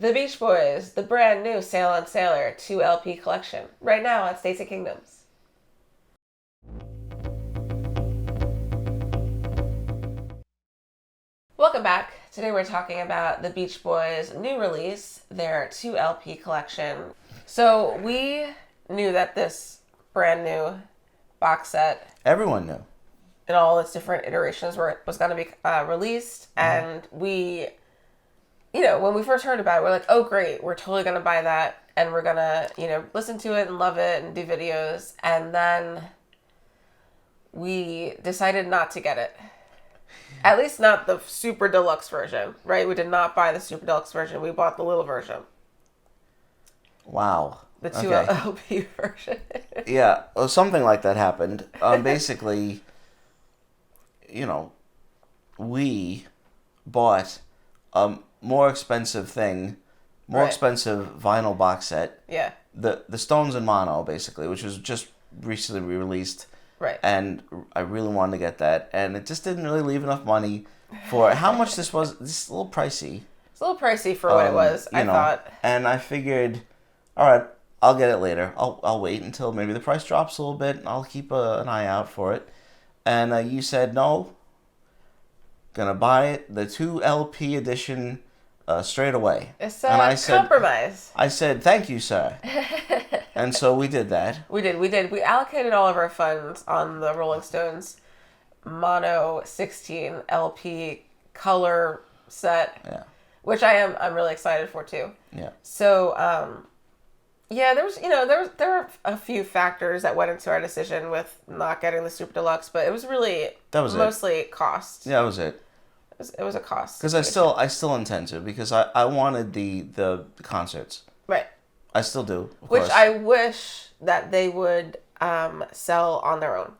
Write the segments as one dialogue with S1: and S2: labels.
S1: The Beach Boys, the brand new Sail on Sailor 2 LP collection, right now at States and Kingdoms. Welcome back. Today we're talking about the Beach Boys' new release, their 2 LP collection. So we knew that this brand new box set,
S2: everyone knew,
S1: in all its different iterations, was going to be released, and we, when we first heard about it, we're like, oh great, we're totally going to buy that, and we're going to, listen to it and love it and do videos, and then we decided not to get it. At least not the Super Deluxe version, right? We did not buy the Super Deluxe version. We bought the little version.
S2: Wow.
S1: The 2 LP version.
S2: Yeah, well, something like that happened. Basically, we bought a more expensive thing, expensive vinyl box set.
S1: Yeah.
S2: The Stones in Mono, basically, which was just recently released.
S1: Right.
S2: And I really wanted to get that, and it just didn't really leave enough money for how much this was. This is a little pricey.
S1: It's a little pricey for what it was, I thought.
S2: And I figured, all right, I'll get it later. I'll wait until maybe the price drops a little bit, and I'll keep an eye out for it. And you said, no, gonna buy it, the 2 LP edition, straight away.
S1: It's a compromise.
S2: I said, thank you, sir. And so we did that.
S1: We did. We allocated all of our funds on the Rolling Stones Mono 16 LP color set.
S2: Yeah.
S1: Which I'm really excited for too.
S2: Yeah.
S1: So, there were a few factors that went into our decision with not getting the Super Deluxe, but it was really mostly cost.
S2: Yeah, that was it.
S1: It was a cost.
S2: Because I still intend to, because I wanted the concerts.
S1: Right.
S2: I still do, of
S1: Which
S2: course.
S1: I wish that they would sell on their own.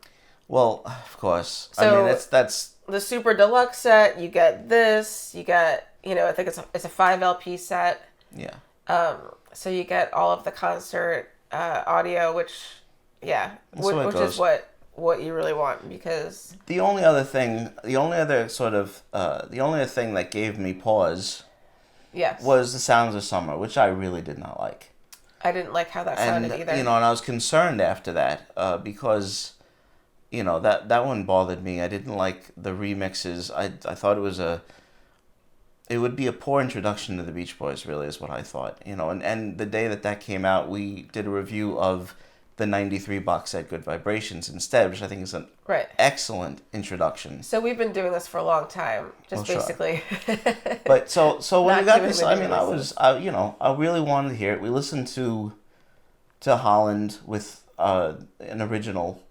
S2: Well, of course.
S1: So
S2: I mean, that's
S1: the Super Deluxe set. You get this. You get, I think it's a 5 LP set.
S2: Yeah.
S1: So you get all of the concert audio, which is what you really want, because
S2: the only other thing that gave me pause,
S1: yes,
S2: was the Sounds of Summer, which I really did not like.
S1: I didn't like how that sounded either.
S2: And I was concerned after that because, that one bothered me. I didn't like the remixes. I thought it would be a poor introduction to the Beach Boys, really, is what I thought. And the day that came out, we did a review of the 93 box set Good Vibrations instead, which I think is an excellent introduction.
S1: So we've been doing this for a long time, basically.
S2: Sure. But so when we got this, I really wanted to hear it. We listened to Holland with an original,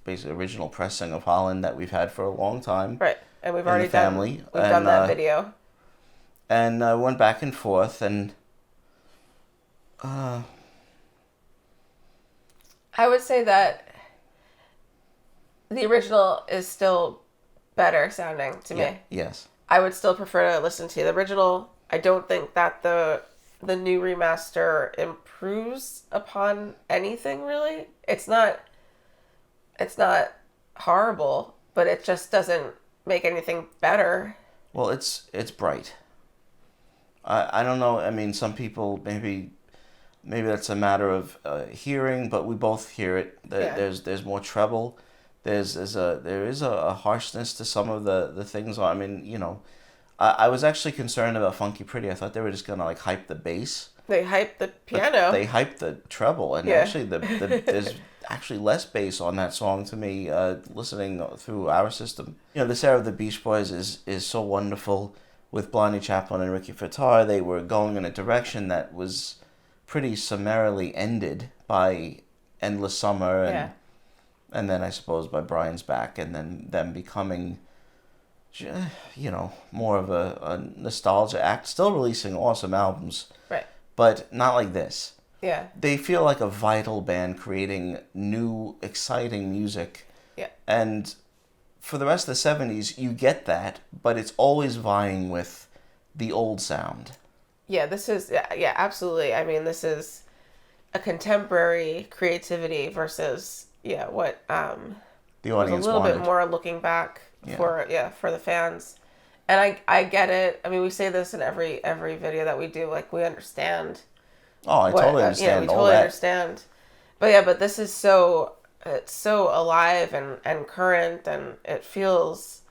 S2: basically original pressing of Holland that we've had for a long time.
S1: Right, and we've already done that video.
S2: And I went back and forth, and
S1: I would say that the original is still better sounding to me.
S2: Yes.
S1: I would still prefer to listen to the original. I don't think that the new remaster improves upon anything, really. It's not horrible, but it just doesn't make anything better.
S2: Well, it's bright. I don't know. I mean, some people maybe that's a matter of hearing, but we both hear it. There's more treble. There is a harshness to some of the things. I mean, I was actually concerned about Funky Pretty. I thought they were just gonna hype the bass.
S1: They hyped the piano.
S2: They hyped the treble, and actually there's actually less bass on that song to me. Listening through our system, this era of the Beach Boys is so wonderful. With Blondie Chaplin and Ricky Furtado, they were going in a direction that was pretty summarily ended by Endless Summer and then I suppose by Brian's Back, and then them becoming more of a nostalgia act, still releasing awesome albums,
S1: right,
S2: but not like this.
S1: Yeah,
S2: they feel like a vital band creating new exciting music.
S1: Yeah.
S2: And for the rest of the 70s you get that, but it's always vying with the old sound.
S1: Yeah, this is, absolutely. I mean, this is a contemporary creativity versus, what
S2: the audience
S1: was a little
S2: wanted.
S1: bit more looking back for the fans. And I get it. I mean, we say this in every video that we do. Like, we understand.
S2: Oh, I totally understand.
S1: We totally understand. But yeah, but this is it's so alive and current, and it feels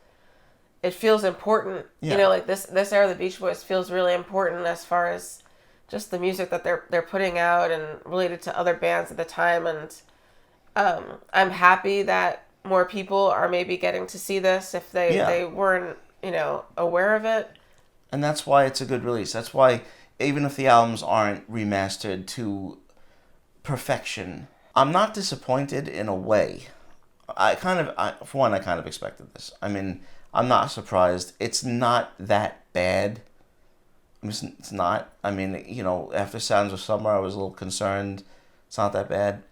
S1: important.
S2: Yeah.
S1: You know, like this era of the Beach Boys feels really important as far as just the music that they're putting out and related to other bands at the time. And I'm happy that more people are maybe getting to see this if they weren't, aware of it.
S2: And that's why it's a good release. That's why even if the albums aren't remastered to perfection, I'm not disappointed in a way. For one, I kind of expected this. I mean, I'm not surprised. It's not that bad. It's not. I mean, after Sounds of Summer, I was a little concerned. It's not that bad.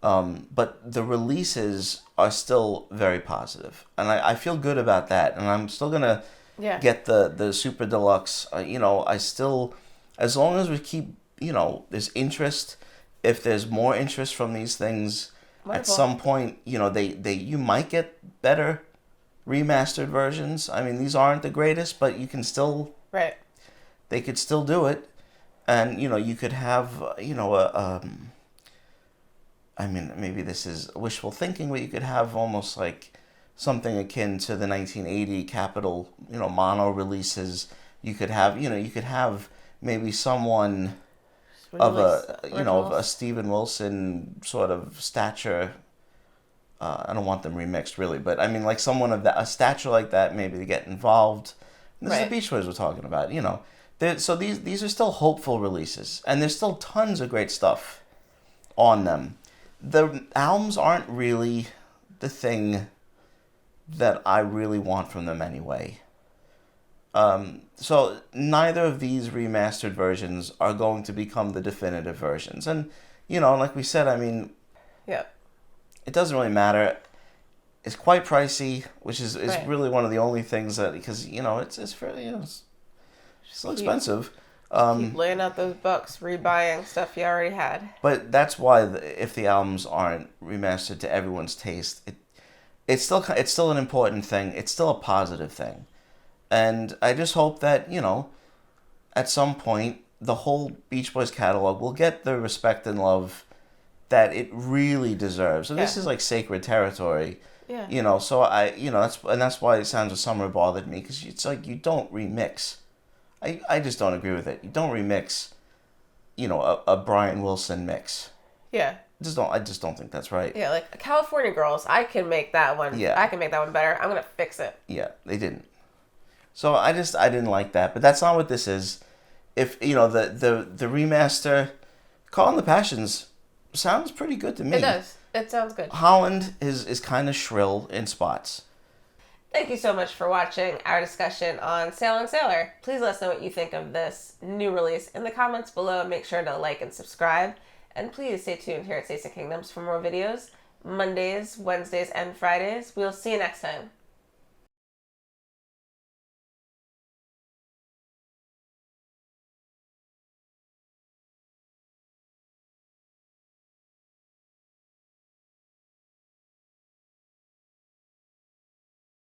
S2: But the releases are still very positive. And I feel good about that. And I'm still going to get the Super Deluxe. I still, as long as we keep, there's interest. If there's more interest from these things, at some point, you might get better remastered versions. I mean, these aren't the greatest, but you can still...
S1: Right.
S2: They could still do it. And, you could have, I mean, maybe this is wishful thinking, but you could have almost like something akin to the 1980 Capitol, mono releases. You could have, maybe someone of a Steven Wilson sort of stature. I don't want them remixed really, but I mean like someone of a stature like that maybe to get involved. This is the Beach Boys we're talking about, So these are still hopeful releases, and there's still tons of great stuff on them. The albums aren't really the thing that I really want from them anyway. So neither of these remastered versions are going to become the definitive versions. And, like we said, I mean, it doesn't really matter. It's quite pricey, which is really one of the only things that, because, it's fairly, it's still expensive.
S1: Keep laying out those bucks, rebuying stuff you already had.
S2: But that's why if the albums aren't remastered to everyone's taste, it's still an important thing. It's still a positive thing. And I just hope that, at some point, the whole Beach Boys catalog will get the respect and love that it really deserves. So this is like sacred territory.
S1: Yeah.
S2: So that's why Sounds of Summer bothered me, because it's like you don't remix. I just don't agree with it. You don't remix, a Brian Wilson mix.
S1: Yeah.
S2: I just don't think that's right.
S1: Yeah, like California Girls, I can make that one. Yeah. I can make that one better. I'm gonna fix it.
S2: Yeah, they didn't. So I didn't like that, but that's not what this is. If the remaster, Call and the Passions, sounds pretty good to me.
S1: It does. It sounds good.
S2: Holland is kind of shrill in spots.
S1: Thank you so much for watching our discussion on Sailing Sailor. Please let us know what you think of this new release in the comments below. Make sure to like and subscribe. And please stay tuned here at Taste of Kingdoms for more videos. Mondays, Wednesdays, and Fridays. We'll see you next time.